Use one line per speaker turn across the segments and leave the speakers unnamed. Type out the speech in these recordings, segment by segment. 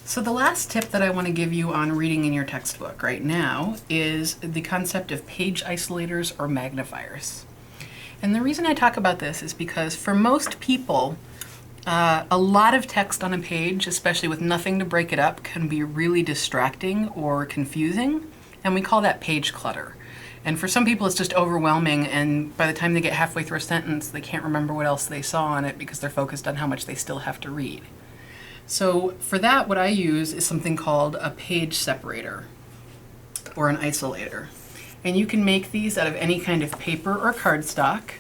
So the last tip that I want to give you on reading in your textbook right now is the concept of page isolators or magnifiers. And the reason I talk about this is because for most people, a lot of text on a page, especially with nothing to break it up, can be really distracting or confusing, and we call that page clutter. And for some people it's just overwhelming, and by the time they get halfway through a sentence they can't remember what else they saw on it because they're focused on how much they still have to read. So for that, what I use is something called a page separator or an isolator. And you can make these out of any kind of paper or cardstock.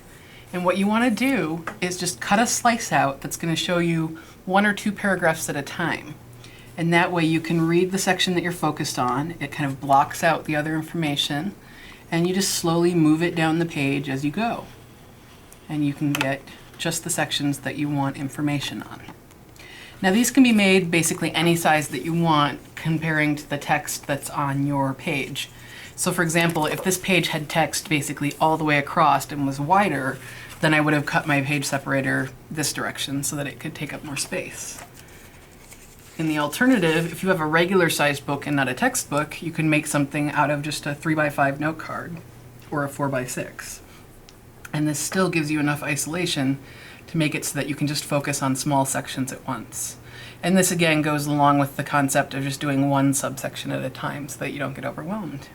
And what you want to do is just cut a slice out that's going to show you 1 or 2 paragraphs at a time. And that way you can read the section that you're focused on. It kind of blocks out the other information. And you just slowly move it down the page as you go. And you can get just the sections that you want information on. Now these can be made basically any size that you want, comparing to the text that's on your page. So for example, if this page had text basically all the way across and was wider, then I would have cut my page separator this direction so that it could take up more space. In the alternative, if you have a regular sized book and not a textbook, you can make something out of just a 3x5 note card or a 4x6. And this still gives you enough isolation to make it so that you can just focus on small sections at once. And this again goes along with the concept of just doing one subsection at a time so that you don't get overwhelmed.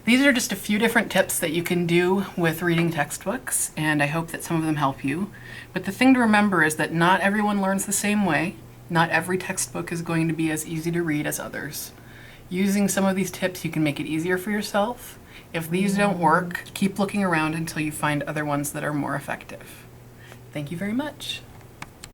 These are just a few different tips that you can do with reading textbooks, and I hope that some of them help you. But the thing to remember is that not everyone learns the same way. Not every textbook is going to be as easy to read as others. Using some of these tips, you can make it easier for yourself. If these don't work, keep looking around until you find other ones that are more effective. Thank you very much.